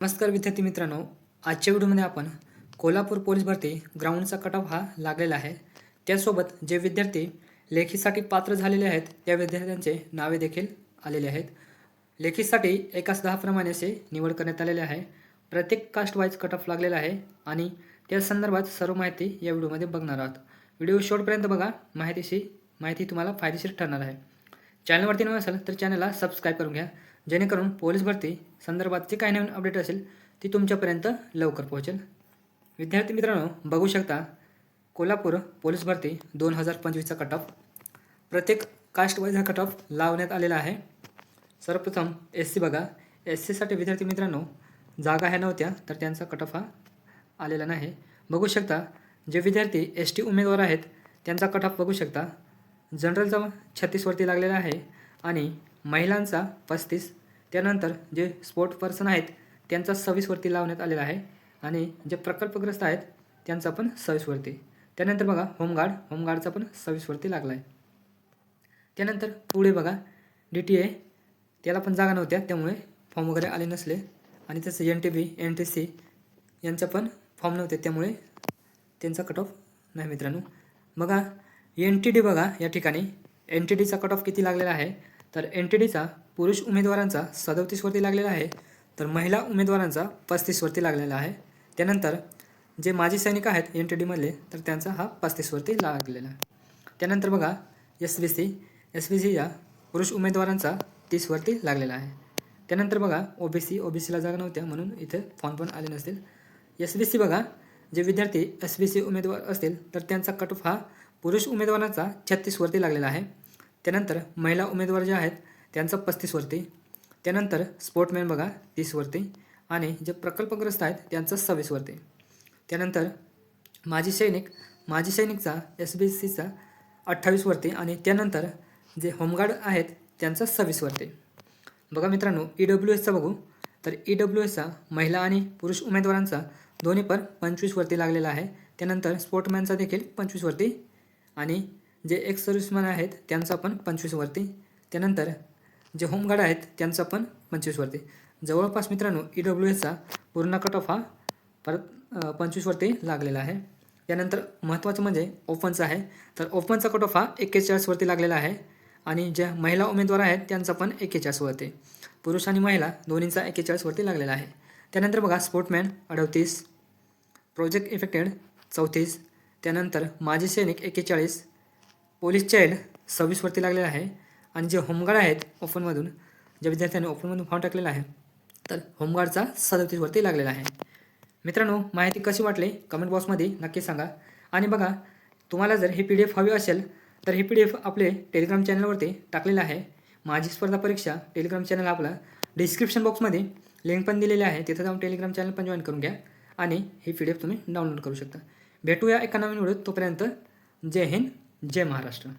नमस्कार विद्यार्थी मित्रांनो, आजच्या व्हिडिओमध्ये आपण कोल्हापूर पोलीस भरती ग्राउंडचा कट ऑफ हा लागलेला आहे. त्यासोबत जे विद्यार्थी लेखीसाठी पात्र झालेले आहेत त्या विद्यार्थ्यांचे नावे देखील आलेले आहेत. लेखीसाठी 1:10 प्रमाणे असे निवड करण्यात आलेले आहे. प्रत्येक कास्ट वाईज कट ऑफ लागलेला आहे आणि त्या संदर्भात सर्व माहिती या व्हिडिओमध्ये बघणार आहोत. व्हिडिओ शेवटपर्यंत बघा, माहिती तुम्हाला फायदेशीर ठरणार आहे. चॅनलवरती नवीन असेल तर चॅनलला सबस्क्राईब करून घ्या, जेणेकरून पोलीस भरती संदर्भात जे काही नवीन अपडेट असेल ती तुमच्यापर्यंत लवकर पोहोचेल. विद्यार्थी मित्रांनो, बघू शकता कोल्हापूर पोलीस भरती 2025चा कट ऑफ प्रत्येक कास्ट वाईज हा कट ऑफ लावण्यात आलेला आहे. सर्वप्रथम SC बघा. SCसाठी विद्यार्थी मित्रांनो जागा ह्या नव्हत्या तर त्यांचा कट ऑफ हा आलेला नाही. बघू शकता जे विद्यार्थी ST उमेदवार आहेत त्यांचा कट ऑफ बघू शकता. जनरलचा 36 वरती लागलेला आहे आणि महिलांचा 35. त्यानंतर जे स्पोर्ट पर्सन आहेत त्यांचा 26 वरती लावण्यात आलेला आहे आणि जे प्रकल्पग्रस्त आहेत त्यांचा पण 26 वरती. त्यानंतर बघा होमगार्डचा पण 26 वरती लागला आहे. त्यानंतर पुढे बघा DTA त्याला पण जागा नव्हत्या त्यामुळे फॉर्म वगैरे आले नसले आणि तसं NTB NTC यांचा पण फॉर्म नव्हते त्यामुळे त्यांचा कट ऑफ नाही मित्रांनो. बघा NTD बघा, या ठिकाणी NTDचा कट ऑफ किती लागलेला आहे तर NTDचा पुरुष उमेदवारांचा 37 वरती लागलेला आहे तर महिला उमेदवारांचा 35 वरती लागलेला आहे. त्यानंतर जे माजी सैनिक आहेत NTDमधले तर त्यांचा हा 35 वरती लागलेला आहे. त्यानंतर बघा SBCया पुरुष उमेदवारांचा 30 वरती लागलेला आहे. त्यानंतर बघा OBCला जागा नव्हत्या म्हणून इथे फॉर्म पण आले नसतील. SBC बघा, जे विद्यार्थी SBC उमेदवार असतील तर त्यांचा कट ऑफ हा पुरुष उमेदवारांचा 36 वरती लागलेला आहे. त्यानंतर महिला उमेदवार जे आहेत त्यांचा 35 वरती. त्यानंतर स्पोर्टमॅन बघा 30 वरती आणि जे प्रकल्पग्रस्त आहेत त्यांचा 26 वरती. त्यानंतर माजी सैनिकचा SBCचा 28 वरती आणि त्यानंतर जे होमगार्ड आहेत त्यांचा 26 वरती. बघा मित्रांनो EWSचा बघू तर EWSचा महिला आणि पुरुष उमेदवारांचा दोन्ही पण 25 वरती लागलेला आहे. त्यानंतर स्पोर्टमॅनचा देखील 25 वरती आणि जे एक्स सर्व्हिसमॅन आहेत त्यांचा पण 25 वरती. त्यानंतर जे होमगार्ड आहेत त्यांचा पण 25 वरती. जवळपास मित्रांनो EWSचा पूर्ण कट ऑफ हा परत 25 वरती लागलेला आहे. त्यानंतर महत्त्वाचं म्हणजे ओपनचा आहे तर ओपनचा कट ऑफ हा 41 वरती लागलेला आहे आणि ज्या महिला उमेदवार आहेत त्यांचा पण 41 वरती. पुरुष आणि महिला दोन्हींचा 41 वरती लागलेला आहे. त्यानंतर बघा स्पोर्टमॅन 38, प्रोजेक्ट इफेक्टेड 34, त्यानंतर माजी सैनिक 41, पोलीस चाइल्ड 26 वरती लागलेला आहे आणि जे होमगार्ड आहेत ओपनमधून ज्या विद्यार्थ्यांनी ओपनमधून फॉर्म टाकलेला आहे तर होमगार्डचा 37 वरती लागलेला आहे. मित्रांनो, माहिती कशी वाटली कमेंट बॉक्समध्ये नक्की सांगा. आणि बघा, तुम्हाला जर ही PDF हवी असेल तर ही PDF आपले टेलिग्राम चॅनलवरती टाकलेलं आहे. माझी स्पर्धा परीक्षा टेलिग्राम चॅनल आपला डिस्क्रिप्शन बॉक्समध्ये लिंक पण दिलेली आहे, तिथं जाऊन टेलिग्राम चॅनल पण जॉईन करून घ्या आणि ही PDF तुम्ही डाउनलोड करू शकता. भेटूया एका नवीन व्हिडिओत. तोपर्यंत जय हिंद, जय महाराष्ट्र.